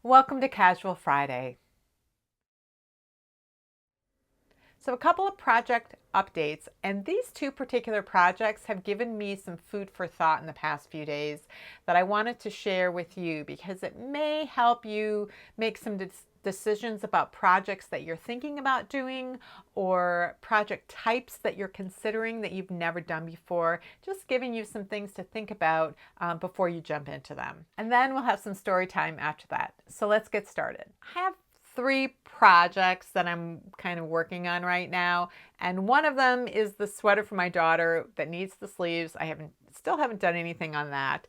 Welcome to Casual Friday. So a couple of project updates, and these two particular projects have given me some food for thought in the past few days that I wanted to share with you because it may help you make some decisions about projects that you're thinking about doing or project types that you're considering that you've never done before, just giving you some things to think about before you jump into them. And then we'll have some story time after that. So let's get started. I have three projects that I'm kind of working on right now, and one of them is the sweater for my daughter that needs the sleeves. I still haven't done anything on that.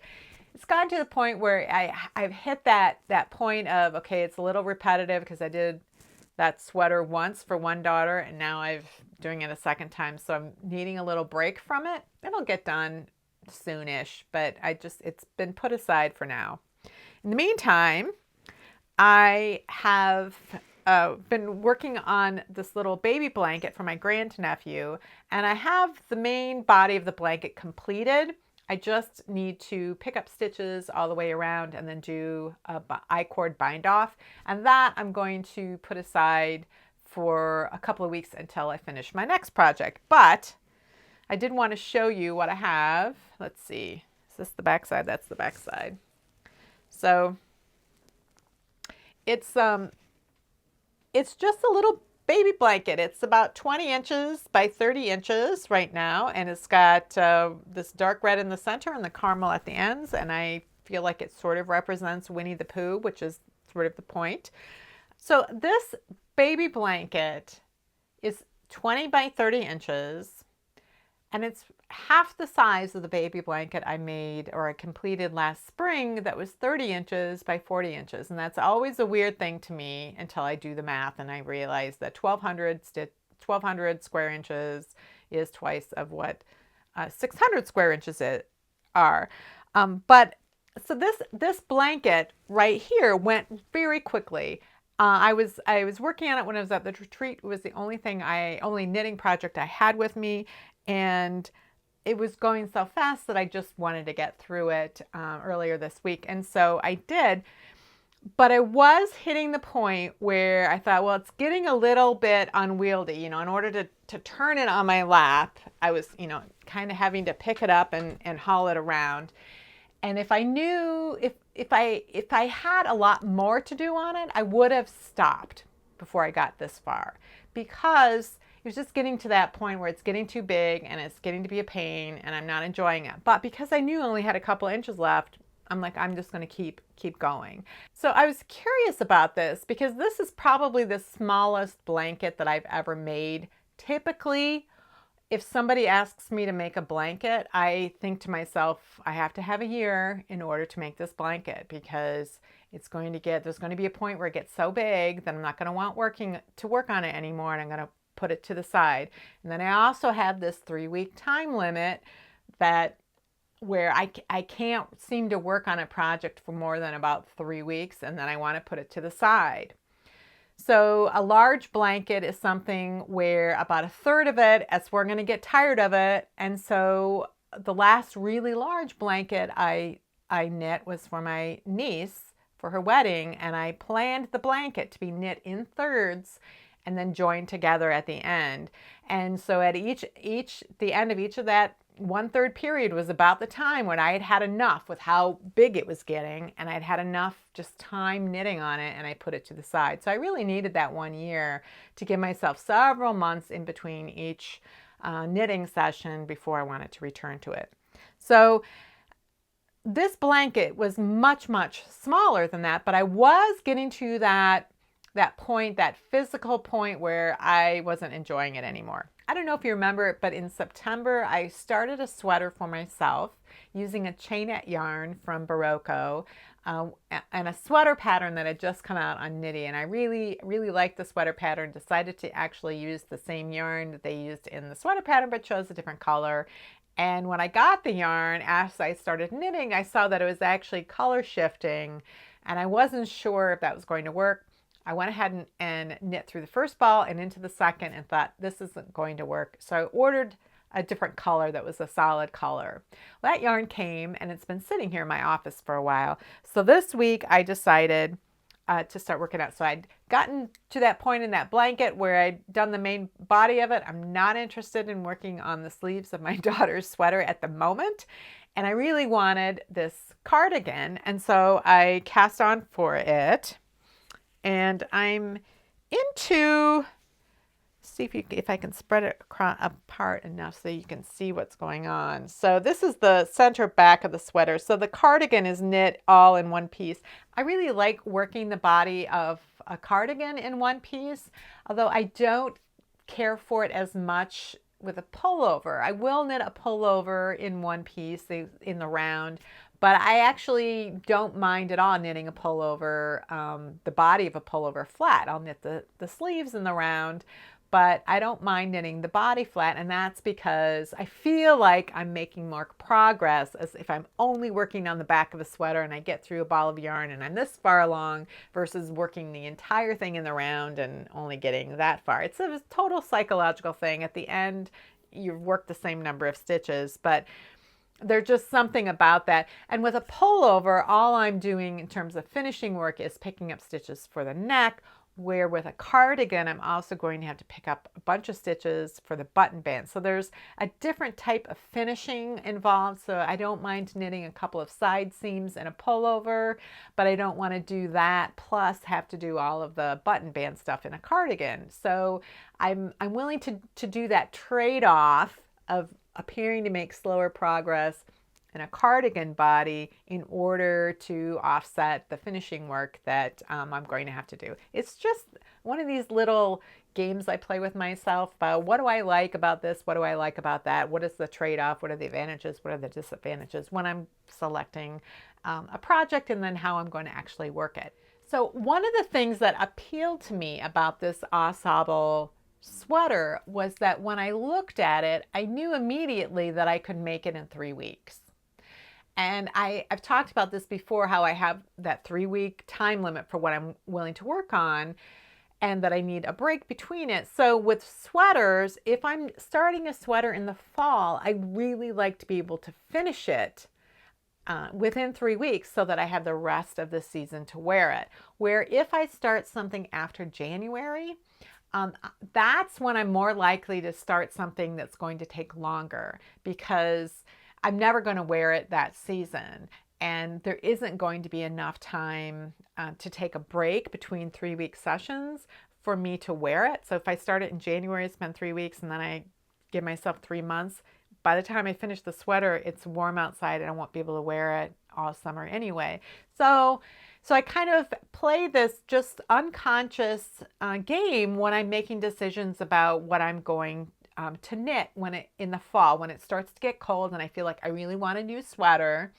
It's gotten to the point where I've hit that point of, okay, it's a little repetitive because I did that sweater once for one daughter and now I'm doing it a second time, so I'm needing a little break from it. It'll get done soonish, but it's been put aside for now. In the meantime, I have been working on this little baby blanket for my grandnephew, and I have the main body of the blanket completed. I just need to pick up stitches all the way around and then do a I-cord bind off, and that I'm going to put aside for a couple of weeks until I finish my next project. But I did want to show you what I have. Let's see, is this the back side? That's the back side. So it's just a little baby blanket. It's about 20 inches by 30 inches right now, and it's got this dark red in the center and the caramel at the ends, and I feel like it sort of represents Winnie the Pooh, which is sort of the point. So this baby blanket is 20 by 30 inches, and it's half the size of the baby blanket I made or I completed last spring that was 30 inches by 40 inches. And that's always a weird thing to me until I do the math and I realize that 1,200 square inches is twice of what 600 square inches are. But so this blanket right here went very quickly. I was working on it when I was at the retreat. It was the only knitting project I had with me, and it was going so fast that I just wanted to get through it earlier this week, and so I did. But I was hitting the point where I thought, well, it's getting a little bit unwieldy. In order to turn it on my lap, I was, kind of having to pick it up and haul it around. And if I knew, if I had a lot more to do on it, I would have stopped before I got this far, because it was just getting to that point where it's getting too big and it's getting to be a pain and I'm not enjoying it. But because I knew I only had a couple inches left, I'm like, I'm just going to keep going. So I was curious about this because this is probably the smallest blanket that I've ever made. Typically, if somebody asks me to make a blanket, I think to myself, I have to have a year in order to make this blanket, because there's going to be a point where it gets so big that I'm not going to want to work on it anymore, and I'm going to put it to the side. And then I also have this 3-week time limit where I can't seem to work on a project for more than about 3 weeks, and then I want to put it to the side. So a large blanket is something where about a third of it, we're going to get tired of it. And so the last really large blanket I knit was for my niece for her wedding, and I planned the blanket to be knit in thirds and then joined together at the end. And so at the end of each of that 1/3 period was about the time when I had had enough with how big it was getting, and I'd had enough just time knitting on it, and I put it to the side. So I really needed that 1 year to give myself several months in between each knitting session before I wanted to return to it. So this blanket was much, much smaller than that, but I was getting to that point, that physical point where I wasn't enjoying it anymore. I don't know if you remember it, but in September, I started a sweater for myself using a chainette yarn from Barocco and a sweater pattern that had just come out on Knitty. And I really, really liked the sweater pattern, decided to actually use the same yarn that they used in the sweater pattern, but chose a different color. And when I got the yarn, as I started knitting, I saw that it was actually color shifting, and I wasn't sure if that was going to work. I went ahead and knit through the first ball and into the second and thought, this isn't going to work. So I ordered a different color that was a solid color. Well, that yarn came, and it's been sitting here in my office for a while. So this week I decided to start working out. So I'd gotten to that point in that blanket where I'd done the main body of it. I'm not interested in working on the sleeves of my daughter's sweater at the moment. And I really wanted this cardigan. And so I cast on for it. And I'm into, see if I can spread it apart enough so you can see what's going on. So this is the center back of the sweater. So the cardigan is knit all in one piece. I really like working the body of a cardigan in one piece, although I don't care for it as much with a pullover. I will knit a pullover in one piece in the round, but I actually don't mind at all knitting a pullover, the body of a pullover flat. I'll knit the sleeves in the round, but I don't mind knitting the body flat, and that's because I feel like I'm making more progress as if I'm only working on the back of a sweater and I get through a ball of yarn and I'm this far along versus working the entire thing in the round and only getting that far. It's a total psychological thing. At the end, you work the same number of stitches, but there's just something about that. And with a pullover, all I'm doing in terms of finishing work is picking up stitches for the neck, where with a cardigan, I'm also going to have to pick up a bunch of stitches for the button band. So there's a different type of finishing involved. So I don't mind knitting a couple of side seams in a pullover, but I don't want to do that plus have to do all of the button band stuff in a cardigan. So I'm willing to do that trade-off of appearing to make slower progress in a cardigan body in order to offset the finishing work that I'm going to have to do. It's just one of these little games I play with myself about what do I like about this, what do I like about that, what is the trade-off, what are the advantages, what are the disadvantages when I'm selecting a project, and then how I'm going to actually work it. So one of the things that appealed to me about this ensemble sweater was that when I looked at it, I knew immediately that I could make it in 3 weeks. And I've talked about this before, how I have that 3-week time limit for what I'm willing to work on and that I need a break between it. So with sweaters, if I'm starting a sweater in the fall, I really like to be able to finish it within 3 weeks so that I have the rest of the season to wear it. Where if I start something after January, that's when I'm more likely to start something that's going to take longer because I'm never going to wear it that season, and there isn't going to be enough time to take a break between 3-week sessions for me to wear it. So if I start it in January, spend 3 weeks, and then I give myself 3 months, by the time I finish the sweater, it's warm outside and I won't be able to wear it all summer anyway. So I kind of play this just unconscious game when I'm making decisions about what I'm going to knit in the fall, when it starts to get cold and I feel like I really want a new sweater.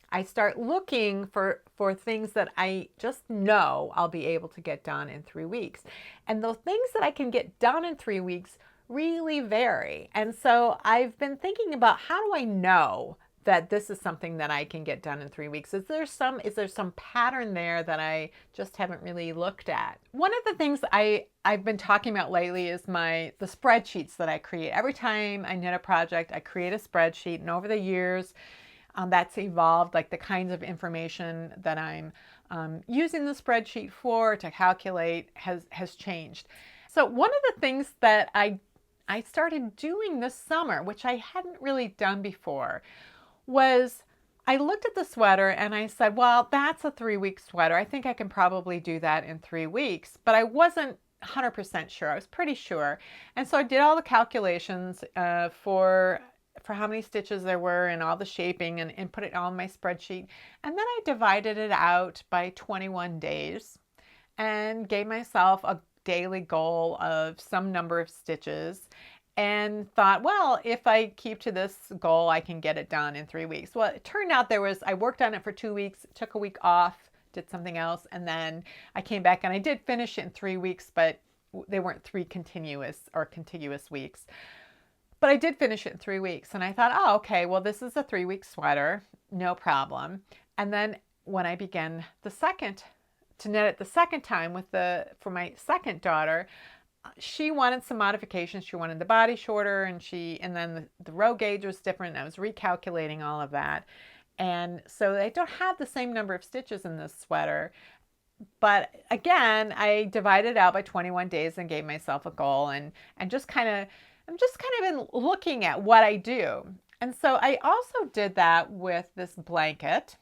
I start looking for things that I just know I'll be able to get done in 3 weeks. And those things that I can get done in 3 weeks really vary. And so I've been thinking about, how do I know that this is something that I can get done in 3 weeks? Is there some pattern there that I just haven't really looked at? One of the things I've been talking about lately is the spreadsheets that I create. Every time I knit a project, I create a spreadsheet, and over the years, that's evolved. Like the kinds of information that I'm using the spreadsheet for to calculate has changed. So one of the things that I started doing this summer, which I hadn't really done before, was I looked at the sweater and I said, well, that's a 3-week sweater. I think I can probably do that in 3 weeks. But I wasn't 100% sure. I was pretty sure. And so I did all the calculations for how many stitches there were and all the shaping and put it all in my spreadsheet. And then I divided it out by 21 days and gave myself a daily goal of some number of stitches, and thought, well, if I keep to this goal, I can get it done in 3 weeks. Well, it turned out I worked on it for 2 weeks, took a week off, did something else, and then I came back and I did finish it in 3 weeks, but they weren't 3 contiguous weeks. But I did finish it in 3 weeks, and I thought, oh, okay, well, this is a 3-week sweater, no problem. And then when I began to knit it the second time for my second daughter, she wanted some modifications. She wanted the body shorter, and then the row gauge was different. I was recalculating all of that. And so I don't have the same number of stitches in this sweater, But again, I divided it out by 21 days and gave myself a goal, and just kind of, I'm just kind of been looking at what I do. And so I also did that with this blanket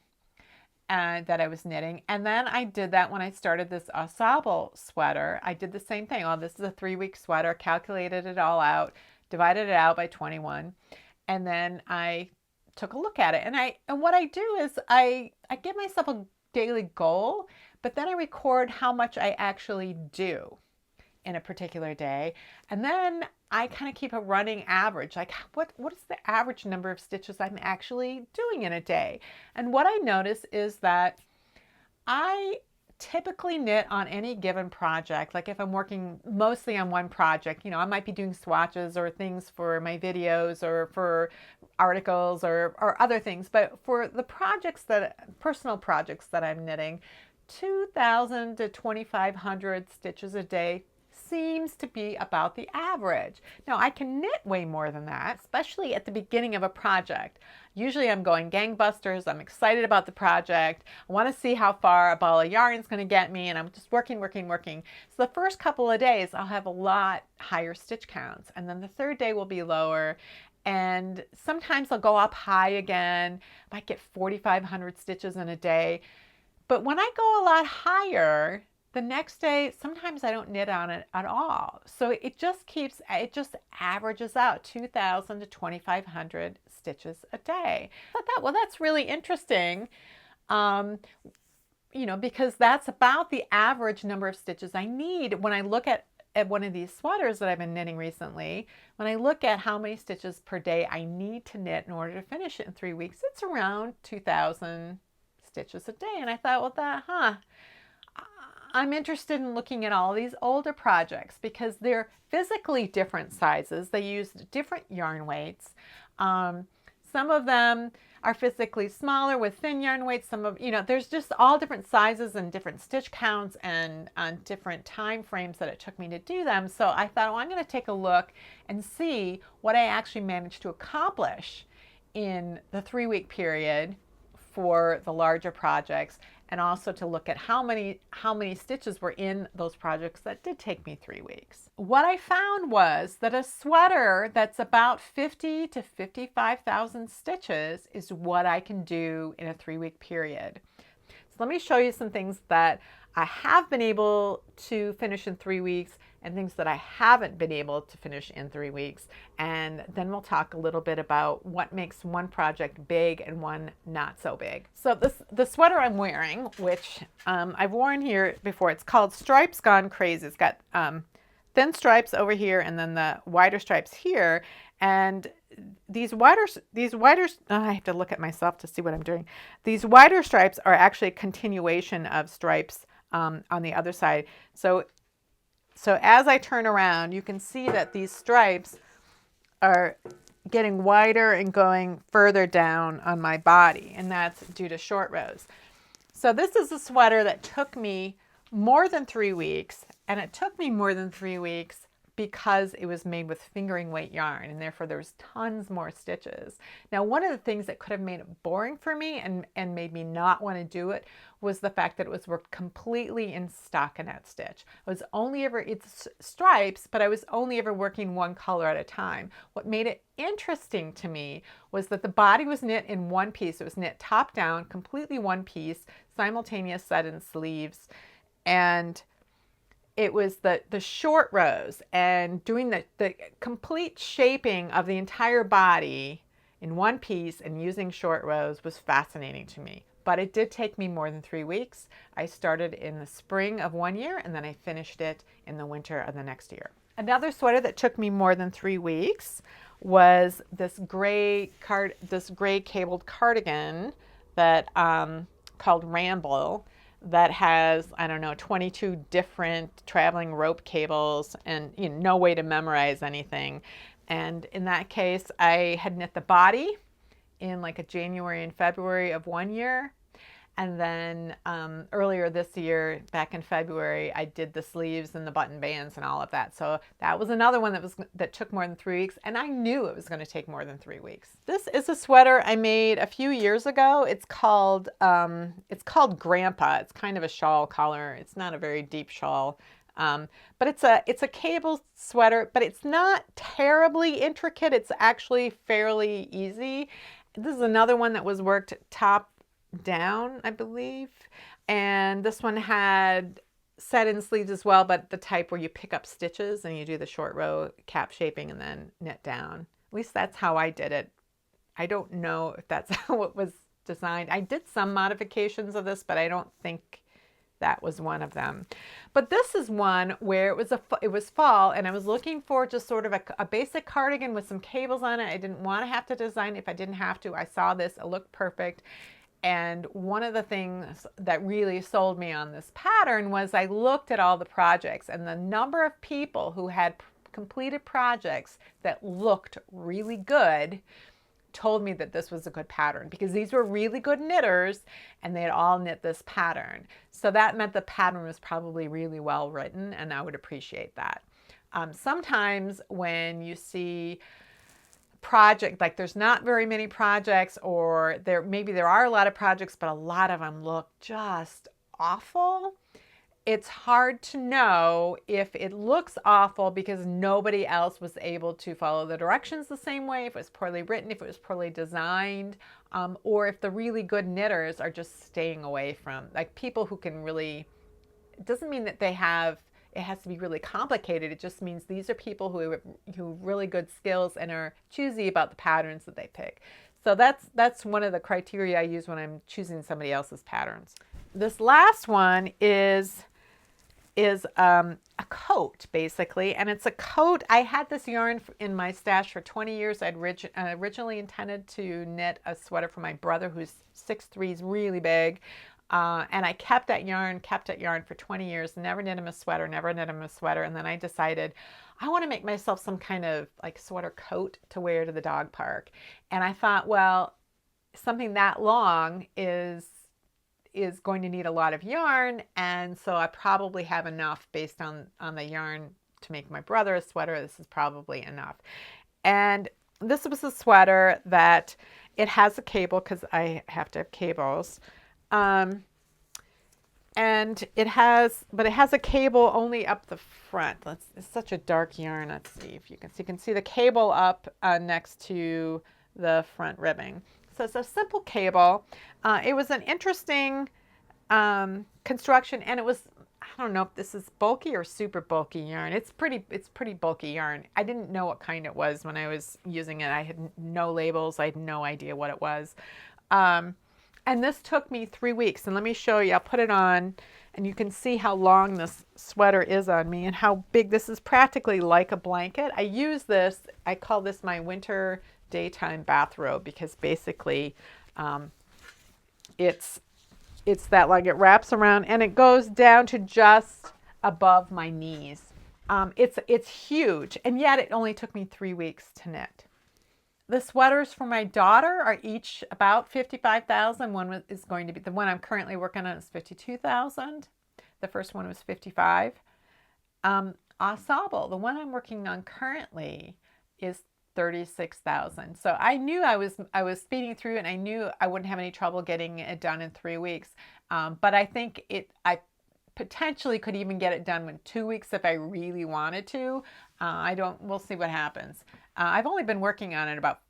that I was knitting. And then I did that when I started this ensemble sweater. I did the same thing. Oh, this is a 3-week sweater, calculated it all out, divided it out by 21. And then I took a look at it. And what I do is I give myself a daily goal, but then I record how much I actually do in a particular day. And then I kind of keep a running average, like what is the average number of stitches I'm actually doing in a day. And what I notice is that I typically knit on any given project. Like if I'm working mostly on one project, I might be doing swatches or things for my videos or for articles or other things. But for the personal projects that I'm knitting, 2,000 to 2,500 stitches a day seems to be about the average. Now I can knit way more than that, especially at the beginning of a project. Usually I'm going gangbusters, I'm excited about the project, I want to see how far a ball of yarn is going to get me, and I'm just working. So the first couple of days I'll have a lot higher stitch counts, and then the third day will be lower, and sometimes I'll go up high again, might get 4,500 stitches in a day. But when I go a lot higher, the next day, sometimes I don't knit on it at all. So it just averages out 2,000 to 2,500 stitches a day. I thought, well, that's really interesting, because that's about the average number of stitches I need. When I look at one of these sweaters that I've been knitting recently, when I look at how many stitches per day I need to knit in order to finish it in 3 weeks, it's around 2,000 stitches a day. And I thought, well, I'm interested in looking at all these older projects because they're physically different sizes. They used different yarn weights. Some of them are physically smaller with thin yarn weights. There's just all different sizes and different stitch counts and on different time frames that it took me to do them. So I thought, well, I'm going to take a look and see what I actually managed to accomplish in the 3-week period for the larger projects, and also to look at how many stitches were in those projects that did take me 3 weeks. What I found was that a sweater that's about 50 to 55,000 stitches is what I can do in a 3-week period. So let me show you some things that I have been able to finish in 3 weeks and things that I haven't been able to finish in 3 weeks. And then we'll talk a little bit about what makes one project big and one not so big. So the sweater I'm wearing, which I've worn here before, it's called Stripes Gone Crazy. It's got thin stripes over here and then the wider stripes here. And these wider, I have to look at myself to see what I'm doing. These wider stripes are actually a continuation of stripes on the other side. So as I turn around, you can see that these stripes are getting wider and going further down on my body, and that's due to short rows. So this is a sweater that took me more than 3 weeks, and it took me more than 3 weeks because it was made with fingering weight yarn, and therefore there's tons more stitches. Now, one of the things that could have made it boring for me and made me not want to do it was the fact that it was worked completely in stockinette stitch. It's stripes, but I was only ever working one color at a time. What made it interesting to me was that the body was knit in one piece. It was knit top down, completely one piece, simultaneous set-in sleeves, and it was the short rows and doing the complete shaping of the entire body in one piece and using short rows was fascinating to me. But it did take me more than 3 weeks. I started in the spring of one year and then I finished it in the winter of the next year. Another sweater that took me more than 3 weeks was this gray cabled cardigan that called Ramble, that has, 22 different traveling rope cables and no way to memorize anything. And in that case, I had knit the body in like a January and February of one year. And then earlier this year, back in February, I did the sleeves and the button bands and all of that. So that was another one that took more than 3 weeks, and I knew it was going to take more than 3 weeks. This is a sweater I made a few years ago. It's called Grandpa. It's kind of a shawl collar. It's not a very deep shawl. But it's a cable sweater, but it's not terribly intricate. It's actually fairly easy. This is another one that was worked top down, I believe. And this one had set-in sleeves as well, but the type where you pick up stitches and you do the short row cap shaping and then knit down. At least that's how I did it. I don't know if that's how it was designed. I did some modifications of this, but I don't think that was one of them. But this is one where it was fall, and I was looking for just sort of a basic cardigan with some cables on it. I didn't want to have to design it if I didn't have to. I saw this, it looked perfect. And one of the things that really sold me on this pattern was I looked at all the projects, and the number of people who had completed projects that looked really good told me that this was a good pattern, because these were really good knitters and they had all knit this pattern. So that meant the pattern was probably really well written, and I would appreciate that. Sometimes when you see like there's not very many projects, or maybe there are a lot of projects but a lot of them look just awful, it's hard to know if it looks awful because nobody else was able to follow the directions the same way, if it was poorly written, if it was poorly designed, or if the really good knitters are just staying away from, like, people who can really, it doesn't mean that it has to be really complicated. It just means these are people who have really good skills and are choosy about the patterns that they pick. So that's one of the criteria I use when I'm choosing somebody else's patterns. This last one is a coat, basically, and it's a coat. I had this yarn in my stash for 20 years. I'd originally intended to knit a sweater for my brother, who's 6'3", is really big. And I kept that yarn for 20 years, never knit him a sweater, and then I decided I want to make myself some kind of like sweater coat to wear to the dog park. And I thought, well, something that long is going to need a lot of yarn, and so I probably have enough based on the yarn to make my brother a sweater. This is probably enough. And this was a sweater that it has a cable, because I have to have cables. And it has a cable only up the front. It's such a dark yarn. Let's see if you can see the cable up next to the front ribbing. So it's a simple cable. It was an interesting construction, and it was, I don't know if this is bulky or super bulky yarn. It's pretty bulky yarn. I didn't know what kind it was when I was using it. I had no labels. I had no idea what it was. And this took me 3 weeks, and let me show you. I'll put it on, and you can see how long this sweater is on me and how big. This is practically like a blanket. I use this, I call this my winter daytime bathrobe, because basically it's that long. It wraps around and it goes down to just above my knees. It's huge, and yet it only took me 3 weeks to knit. The sweaters for my daughter are each about $55,000. One is going to be, the one I'm currently working on is $52,000. The first one was $55,000. Ensemble, the one I'm working on currently, is $36,000. So I knew I was speeding through, and I knew I wouldn't have any trouble getting it done in 3 weeks. But I think I potentially could even get it done in 2 weeks if I really wanted to. We'll see what happens. I've only been working on it about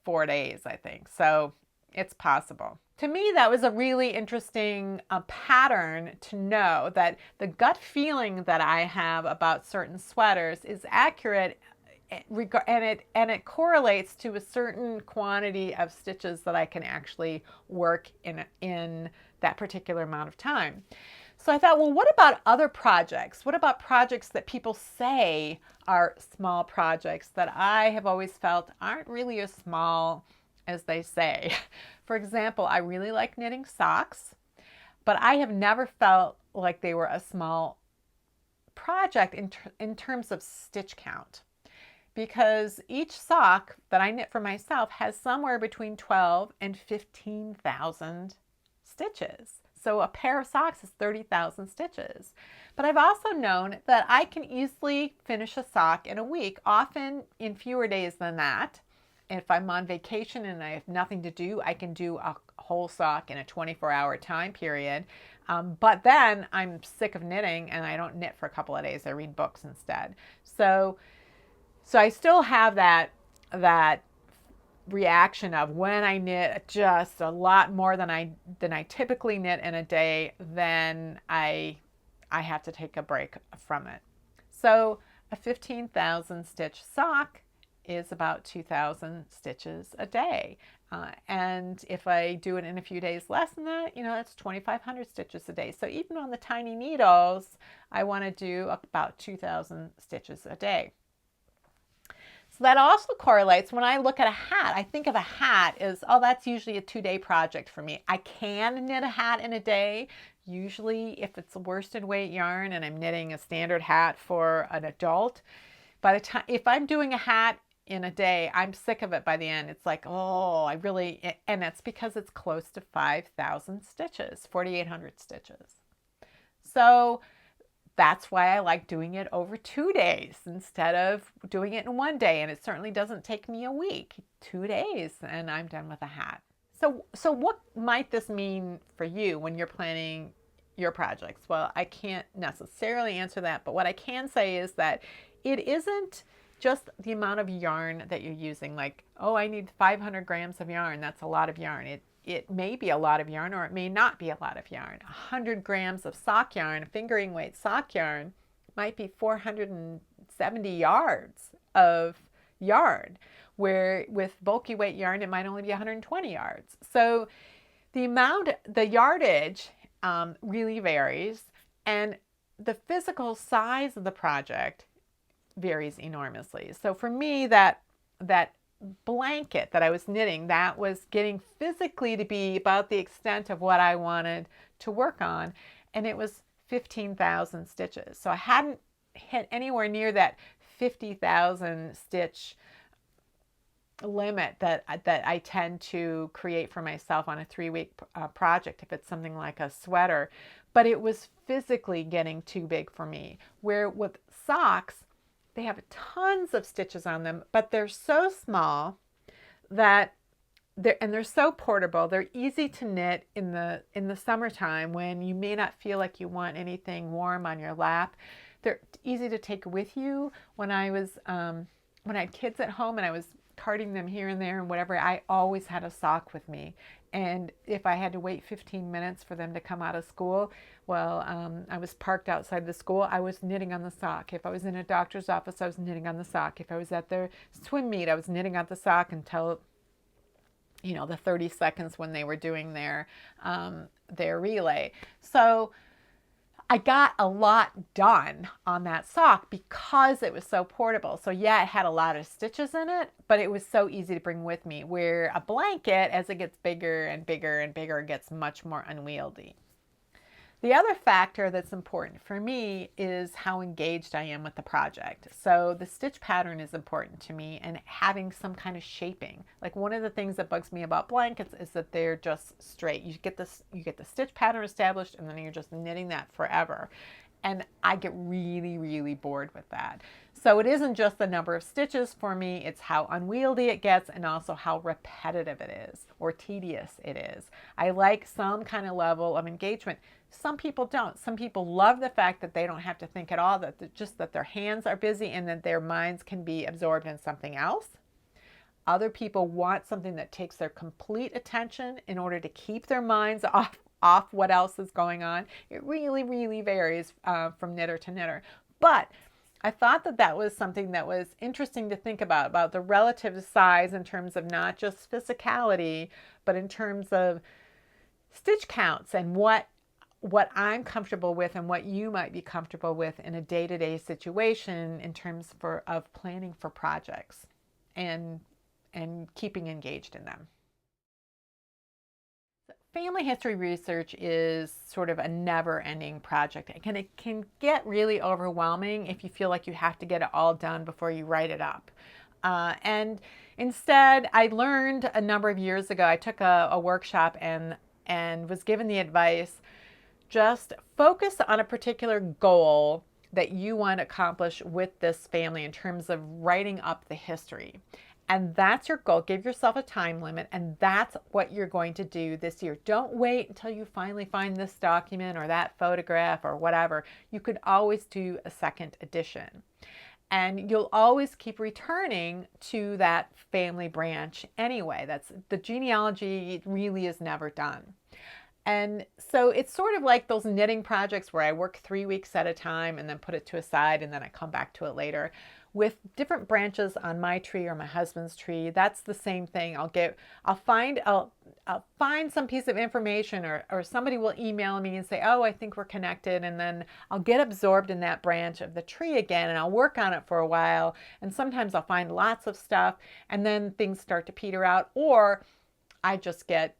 4 days, I think, so it's possible. To me, that was a really interesting pattern to know that the gut feeling that I have about certain sweaters is accurate, and it correlates to a certain quantity of stitches that I can actually work in that particular amount of time. So I thought, well, what about other projects? What about projects that people say are small projects that I have always felt aren't really as small as they say? For example, I really like knitting socks, but I have never felt like they were a small project in terms of stitch count, because each sock that I knit for myself has somewhere between 12 and 15,000 stitches. So a pair of socks is 30,000 stitches. But I've also known that I can easily finish a sock in a week, often in fewer days than that. If I'm on vacation and I have nothing to do, I can do a whole sock in a 24-hour time period. But then I'm sick of knitting and I don't knit for a couple of days. I read books instead. So I still have that reaction of when I knit just a lot more than I typically knit in a day, then I have to take a break from it. So a 15,000 stitch sock is about 2,000 stitches a day. And if I do it in a few days less than that, that's 2,500 stitches a day. So even on the tiny needles, I want to do about 2,000 stitches a day. So that also correlates when I look at a hat. I think of a hat as, that's usually a 2-day project for me. I can knit a hat in a day. Usually if it's a worsted weight yarn and I'm knitting a standard hat for an adult, by the time, if I'm doing a hat in a day, I'm sick of it by the end. It's like, and that's because it's close to 5,000 stitches, 4,800 stitches. So that's why I like doing it over 2 days instead of doing it in 1 day. And it certainly doesn't take me a week, 2 days, and I'm done with a hat. So what might this mean for you when you're planning your projects? Well, I can't necessarily answer that, but what I can say is that it isn't just the amount of yarn that you're using. Like, I need 500 grams of yarn. That's a lot of yarn. It may be a lot of yarn or it may not be a lot of yarn. 100 grams of sock yarn, fingering weight sock yarn, might be 470 yards of yarn, where with bulky weight yarn, it might only be 120 yards. So the yardage really varies, and the physical size of the project varies enormously. So for me, that blanket that I was knitting, that was getting physically to be about the extent of what I wanted to work on, and it was 15,000 stitches. So I hadn't hit anywhere near that 50,000 stitch limit that I tend to create for myself on a 3-week project if it's something like a sweater. But it was physically getting too big for me. Where with socks, they have tons of stitches on them, but they're so small that they're so portable. They're easy to knit in the summertime when you may not feel like you want anything warm on your lap. They're easy to take with you. When I had kids at home and I was carting them here and there and whatever, I always had a sock with me. And if I had to wait 15 minutes for them to come out of school, I was parked outside the school, I was knitting on the sock. If I was in a doctor's office, I was knitting on the sock. If I was at their swim meet, I was knitting on the sock until, the 30 seconds when they were doing their relay. So I got a lot done on that sock because it was so portable. So yeah, it had a lot of stitches in it, but it was so easy to bring with me, where a blanket, as it gets bigger and bigger and bigger, gets much more unwieldy. The other factor that's important for me is how engaged I am with the project. So the stitch pattern is important to me, and having some kind of shaping. Like, one of the things that bugs me about blankets is that they're just straight. You get the stitch pattern established, and then you're just knitting that forever. And I get really, really bored with that. So it isn't just the number of stitches for me, it's how unwieldy it gets and also how repetitive it is or tedious it is. I like some kind of level of engagement. Some people don't. Some people love the fact that they don't have to think at all, that their hands are busy and that their minds can be absorbed in something else. Other people want something that takes their complete attention in order to keep their minds off what else is going on. It really, really varies from knitter to knitter. But I thought that was something that was interesting to think about the relative size in terms of not just physicality, but in terms of stitch counts and what I'm comfortable with and what you might be comfortable with in a day-to-day situation in terms of planning for projects and keeping engaged in them. Family history research is sort of a never-ending project, and it can get really overwhelming if you feel like you have to get it all done before you write it up. And instead, I learned a number of years ago, I took a workshop, and and was given the advice, just focus on a particular goal that you want to accomplish with this family in terms of writing up the history. And that's your goal. Give yourself a time limit, and that's what you're going to do this year. Don't wait until you finally find this document or that photograph or whatever. You could always do a second edition. And you'll always keep returning to that family branch anyway. That's the genealogy really is never done. And so it's sort of like those knitting projects where I work 3 weeks at a time and then put it to a side and then I come back to it later. With different branches on my tree or my husband's tree, that's the same thing. I'll find some piece of information, or somebody will email me and say, oh, I think we're connected. And then I'll get absorbed in that branch of the tree again and I'll work on it for a while. And sometimes I'll find lots of stuff and then things start to peter out, or I just get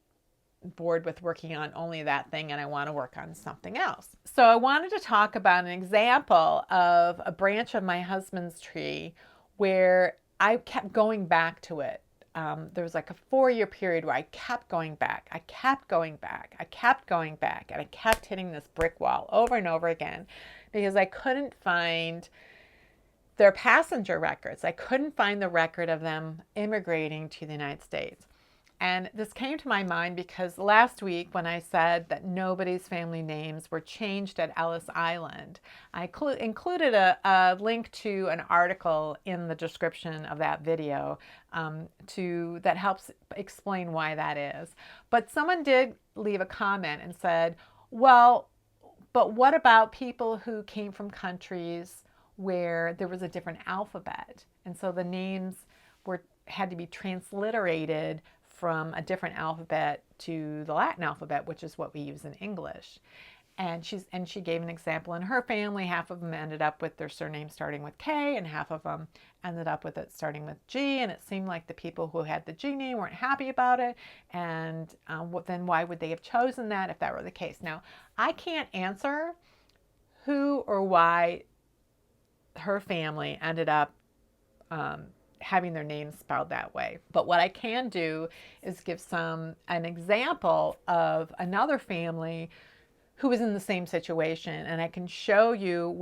bored with working on only that thing and I want to work on something else. So I wanted to talk about an example of a branch of my husband's tree where I kept going back to it. There was like a 4-year period where I kept going back. I kept going back. I kept going back. And I kept hitting this brick wall over and over again because I couldn't find their passenger records. I couldn't find the record of them immigrating to the United States. And this came to my mind because last week when I said that nobody's family names were changed at Ellis Island, I included a link to an article in the description of that video that helps explain why that is. But someone did leave a comment and said, well, but what about people who came from countries where there was a different alphabet? And so the names had to be transliterated from a different alphabet to the Latin alphabet, which is what we use in English. And she gave an example in her family. Half of them ended up with their surname starting with K, and half of them ended up with it starting with G. And it seemed like the people who had the G name weren't happy about it. And then why would they have chosen that if that were the case? Now, I can't answer who or why her family ended up having their names spelled that way. But what I can do is give an example of another family who was in the same situation, and I can show you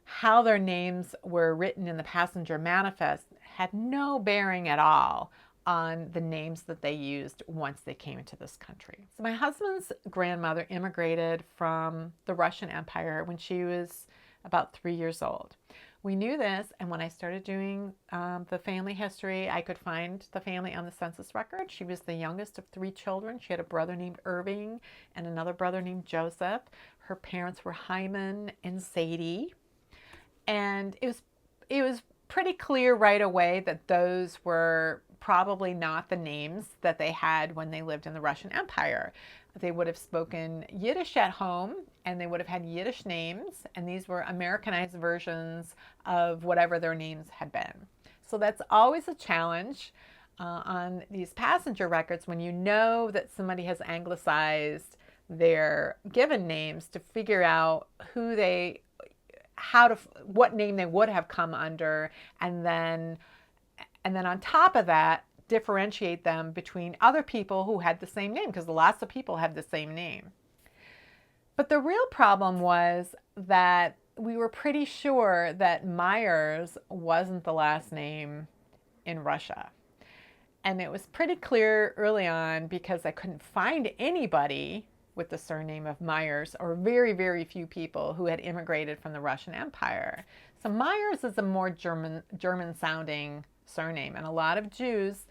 how their names were written in the passenger manifest had no bearing at all on the names that they used once they came into this country. So my husband's grandmother immigrated from the Russian Empire when she was about 3 years old. We knew this, and when I started doing the family history, I could find the family on the census record. She was the youngest of 3 children. She had a brother named Irving and another brother named Joseph. Her parents were Hyman and Sadie. And it was pretty clear right away that those were probably not the names that they had when they lived in the Russian Empire. They would have spoken Yiddish at home, and they would have had Yiddish names, and these were Americanized versions of whatever their names had been. So that's always a challenge on these passenger records when you know that somebody has anglicized their given names, to figure out what name they would have come under, and then on top of that, differentiate them between other people who had the same name, because lots of people have the same name. But the real problem was that we were pretty sure that Myers wasn't the last name in Russia. And it was pretty clear early on because I couldn't find anybody with the surname of Myers, or very, very few people who had immigrated from the Russian Empire. So Myers is a more German-sounding surname, and a lot of Jews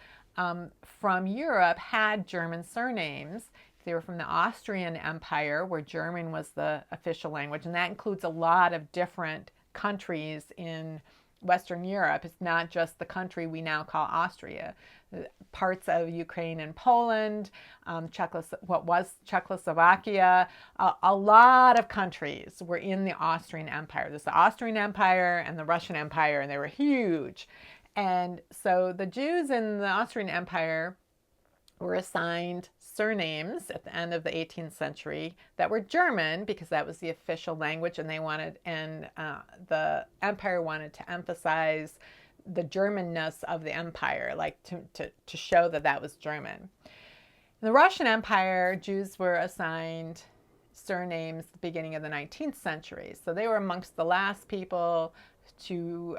from Europe had German surnames. They were from the Austrian Empire, where German was the official language, and that includes a lot of different countries in Western Europe. It's not just the country we now call Austria. Parts of Ukraine and Poland, what was Czechoslovakia, a lot of countries were in the Austrian Empire. There's the Austrian Empire and the Russian Empire, and they were huge. And so the Jews in the Austrian Empire were assigned surnames at the end of the 18th century that were German, because that was the official language, and the empire wanted to emphasize the Germanness of the empire, like to show that was German. In the Russian Empire, Jews were assigned surnames at the beginning of the 19th century. So they were amongst the last people to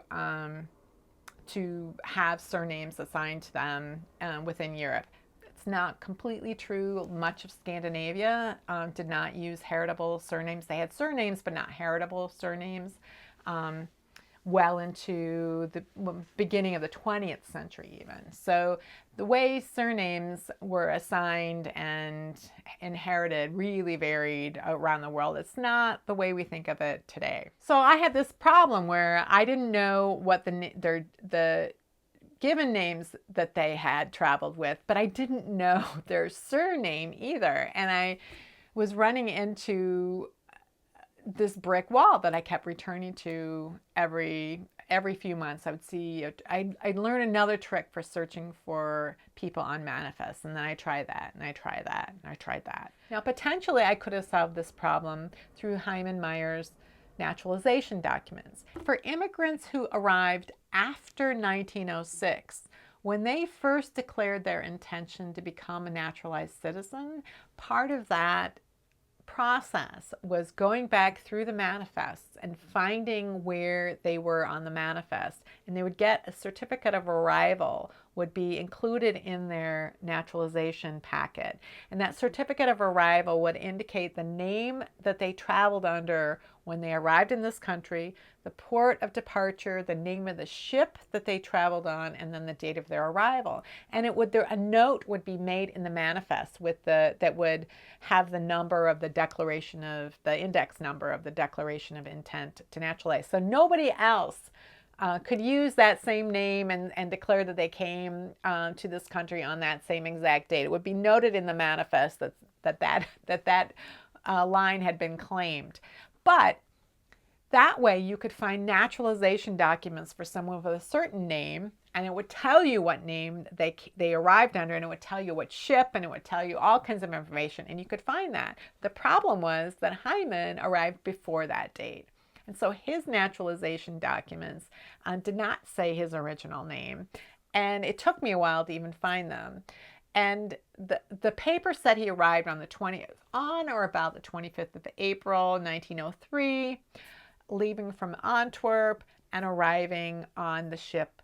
have surnames assigned to them within Europe. It's not completely true. Much of Scandinavia did not use heritable surnames. They had surnames, but not heritable surnames. Well into the beginning of the 20th century even. So the way surnames were assigned and inherited really varied around the world. It's not the way we think of it today. So I had this problem where I didn't know what the given names that they had traveled with, but I didn't know their surname either. And I was running into this brick wall that I kept returning to every few months. I would see, I'd learn another trick for searching for people on manifests, and then I try that, and I try that, and I tried that. Now, potentially, I could have solved this problem through Hyman Meyer's naturalization documents. For immigrants who arrived after 1906, when they first declared their intention to become a naturalized citizen, part of that process was going back through the manifests and finding where they were on the manifest, and they would get a certificate of arrival would be included in their naturalization packet, and that certificate of arrival would indicate the name that they traveled under when they arrived in this country, the port of departure, the name of the ship that they traveled on, and then the date of their arrival. And a note would be made in the manifest that would have the number of the index number of the declaration of intent to naturalize. So nobody else could use that same name and declare that they came to this country on that same exact date. It would be noted in the manifest that line had been claimed. But that way you could find naturalization documents for someone with a certain name, and it would tell you what name they arrived under, and it would tell you what ship, and it would tell you all kinds of information, and you could find that. The problem was that Hyman arrived before that date. And so his naturalization documents did not say his original name, and it took me a while to even find them. And the paper said he arrived on or about the 25th of April, 1903, leaving from Antwerp and arriving on the ship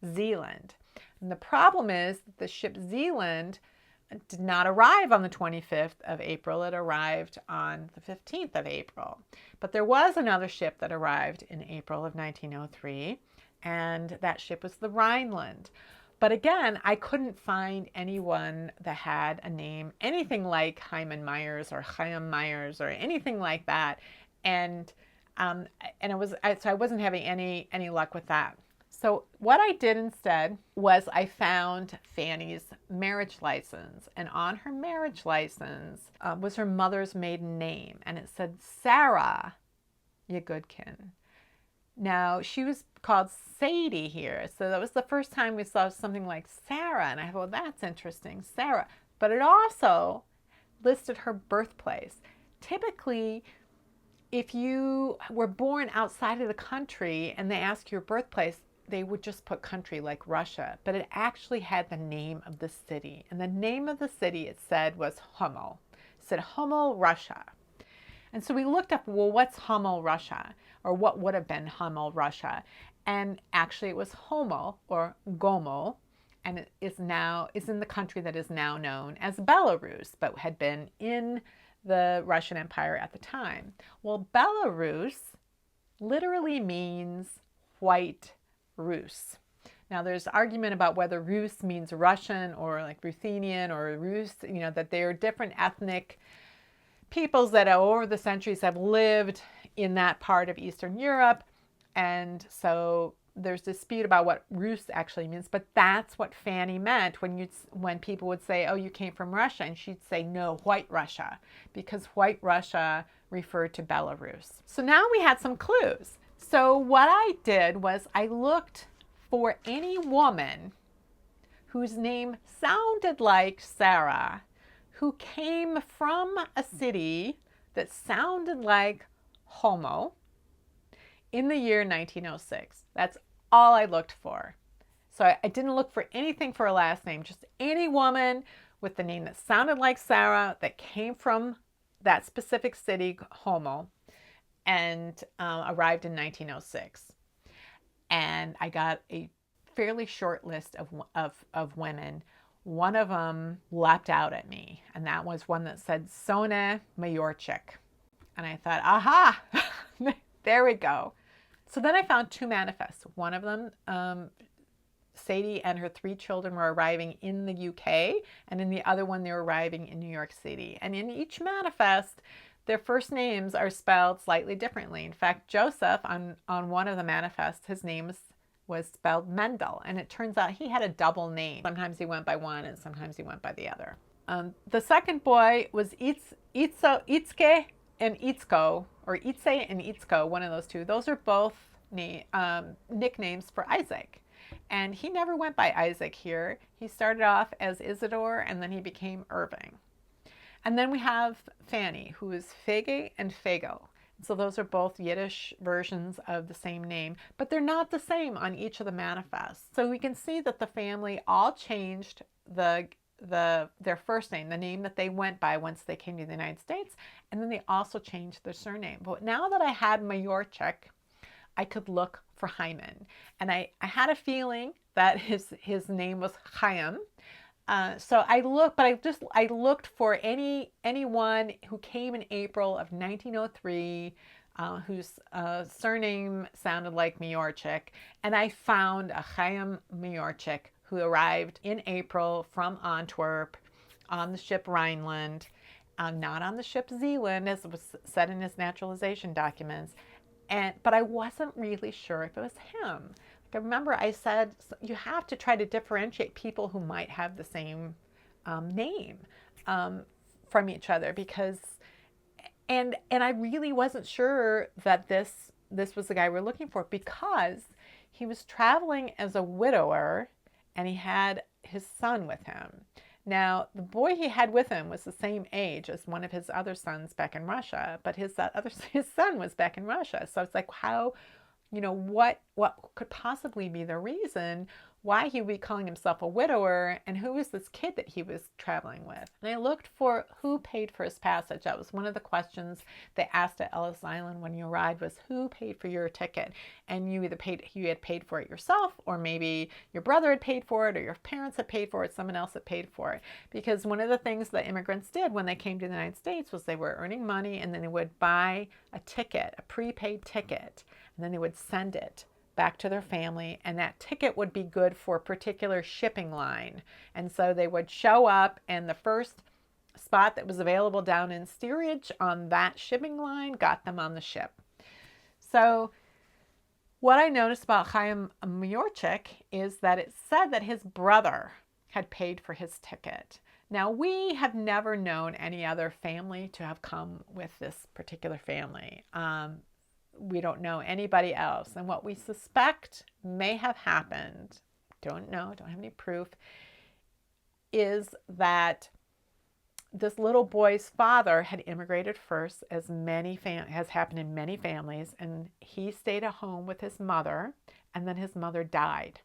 Zealand. And the problem is that the ship Zealand did not arrive on the 25th of April. It arrived on the 15th of April. But there was another ship that arrived in April of 1903, and that ship was the Rhineland. But again, I couldn't find anyone that had a name, anything like Hyman Myers or Chaim Myers or anything like that. And so I wasn't having any luck with that. So what I did instead was I found Fanny's marriage license, and on her marriage license was her mother's maiden name, and it said Sarah Yagudkin. Now, she was called Sadie here, so that was the first time we saw something like Sarah, and I thought, well, that's interesting, Sarah. But it also listed her birthplace. Typically, if you were born outside of the country and they ask your birthplace, they would just put country like Russia, but it actually had the name of the city. And the name of the city, it said, was Hummel. It said Hummel, Russia. And so we looked up, well, what's Hummel, Russia? Or what would have been Hummel, Russia? And actually it was Homel, or Gomel, and it is in the country that is now known as Belarus, but had been in the Russian Empire at the time. Well, Belarus literally means white Rus. Now, there's argument about whether Rus means Russian or like Ruthenian or Rus, that they are different ethnic peoples that over the centuries have lived in that part of Eastern Europe. And so there's dispute about what Rus actually means, but that's what Fanny meant when people would say, oh, you came from Russia, and she'd say, no, white Russia, because white Russia referred to Belarus. So now we had some clues. So what I did was I looked for any woman whose name sounded like Sarah, who came from a city that sounded like Homo in the year 1906. That's all I looked for. So I didn't look for anything for a last name, just any woman with the name that sounded like Sarah, that came from that specific city, Homo, and arrived in 1906. And I got a fairly short list of women. One of them leapt out at me, and that was one that said Sone Majorchik. And I thought, aha, there we go. So then I found two manifests. One of them, Sadie and her 3 children were arriving in the UK, and in the other one, they were arriving in New York City. And in each manifest, their first names are spelled slightly differently. In fact, Joseph, on one of the manifests, his name was spelled Mendel, and it turns out he had a double name. Sometimes he went by one, and sometimes he went by the other. The second boy was Itzke and Itzko, or Itze and Itzko, one of those two. Those are both nicknames for Isaac. And he never went by Isaac here. He started off as Isidore, and then he became Irving. And then we have Fanny, who is Fege and Fago. So those are both Yiddish versions of the same name, but they're not the same on each of the manifests. So we can see that the family all changed their first name, the name that they went by once they came to the United States, and then they also changed their surname. But now that I had Majorchik, I could look for Hyman, and I had a feeling that his name was Chaim. So I looked, but I looked for anyone who came in April of 1903, whose surname sounded like Majorchik, and I found a Chaim Majorchik who arrived in April from Antwerp on the ship Rhineland, not on the ship Zealand, as was said in his naturalization documents. But I wasn't really sure if it was him. Like I remember I said, you have to try to differentiate people who might have the same name from each other, because, and I really wasn't sure that this was the guy we're looking for, because he was traveling as a widower and he had his son with him. Now, the boy he had with him was the same age as one of his other sons back in Russia, but his son was back in Russia. So it's like, how, what could possibly be the reason why he would be calling himself a widower, and who was this kid that he was traveling with? And I looked for who paid for his passage. That was one of the questions they asked at Ellis Island when you arrived, was who paid for your ticket? And you had paid for it yourself, or maybe your brother had paid for it, or your parents had paid for it, someone else had paid for it. Because one of the things that immigrants did when they came to the United States was they were earning money, and then they would buy a ticket, a prepaid ticket, and then they would send it back to their family, and that ticket would be good for a particular shipping line. And so they would show up, and the first spot that was available down in steerage on that shipping line got them on the ship. So what I noticed about Chaim Majorchik is that it said that his brother had paid for his ticket. Now, we have never known any other family to have come with this particular family. We don't know anybody else. And what we suspect may have happened, don't know, don't have any proof, is that this little boy's father had immigrated first, as has happened in many families, and he stayed at home with his mother, and then his mother died.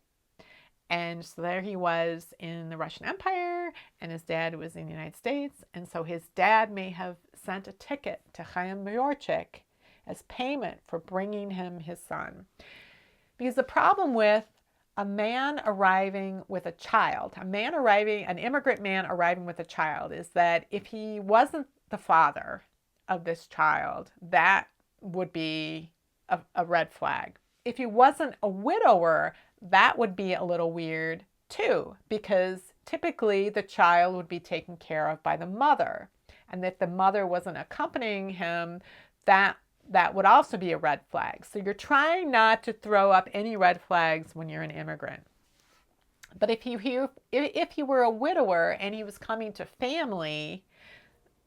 And so there he was in the Russian Empire, and his dad was in the United States, and so his dad may have sent a ticket to Chaim Majorchik as payment for bringing him his son. Because the problem with a man arriving with a child, an immigrant man arriving with a child, is that if he wasn't the father of this child, that would be a red flag. If he wasn't a widower, that would be a little weird too, because typically the child would be taken care of by the mother. And if the mother wasn't accompanying him, that would also be a red flag. So you're trying not to throw up any red flags when you're an immigrant. But if he were a widower and he was coming to family,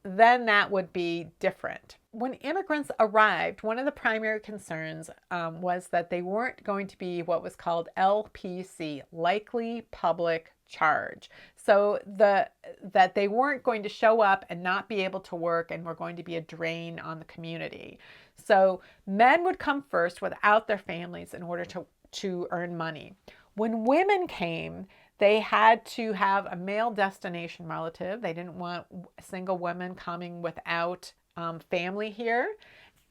then that would be different. When immigrants arrived, one of the primary concerns was that they weren't going to be what was called LPC, likely public charge. So that they weren't going to show up and not be able to work, and were going to be a drain on the community. So men would come first without their families in order to earn money. When women came, They had to have a male destination relative. They didn't want single women coming without family here.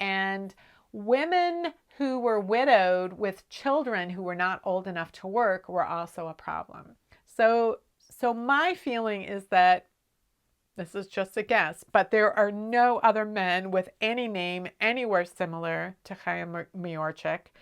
And women who were widowed with children who were not old enough to work were also a problem. So my feeling is that, this is just a guess, but there are no other men with any name anywhere similar to Chaim Miorchik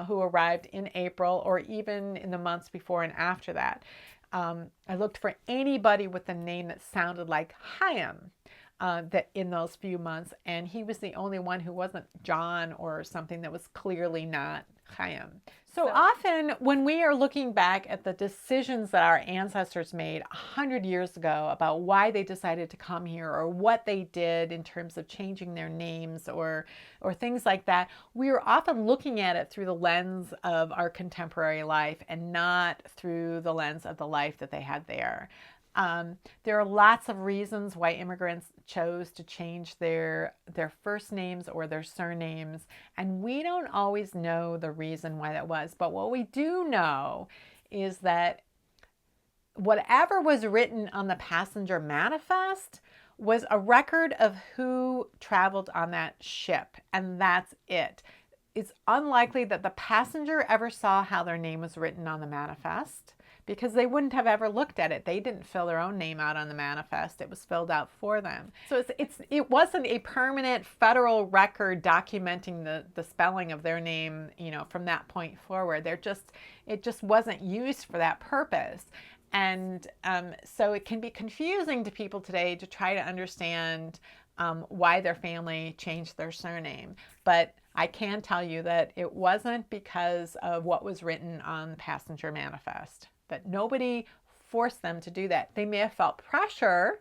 who arrived in April or even in the months before and after that. I looked for anybody with a name that sounded like Chaim that in those few months, and he was the only one who wasn't John or something that was clearly not Chaim. So often when we are looking back at the decisions that our ancestors made 100 years ago about why they decided to come here or what they did in terms of changing their names or things like that, we are often looking at it through the lens of our contemporary life and not through the lens of the life that they had there. There are lots of reasons why immigrants chose to change their first names or their surnames, and we don't always know the reason why that was. But what we do know is that whatever was written on the passenger manifest was a record of who traveled on that ship, and that's it. It's unlikely that the passenger ever saw how their name was written on the manifest, because they wouldn't have ever looked at it. They didn't fill their own name out on the manifest. It was filled out for them. So it wasn't a permanent federal record documenting the spelling of their name, from that point forward. It just wasn't used for that purpose. And so it can be confusing to people today to try to understand why their family changed their surname. But I can tell you that it wasn't because of what was written on the passenger manifest. That nobody forced them to do that. They may have felt pressure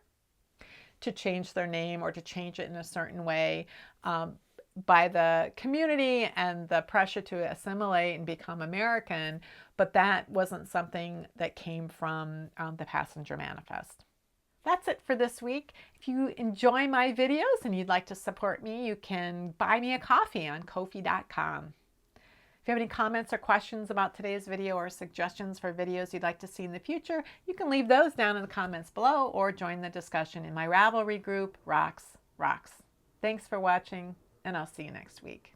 to change their name or to change it in a certain way by the community and the pressure to assimilate and become American, but that wasn't something that came from the passenger manifest. That's it for this week. If you enjoy my videos and you'd like to support me, you can buy me a coffee on Ko-fi.com. If you have any comments or questions about today's video or suggestions for videos you'd like to see in the future, you can leave those down in the comments below or join the discussion in my Ravelry group, Rocks. Thanks for watching, and I'll see you next week.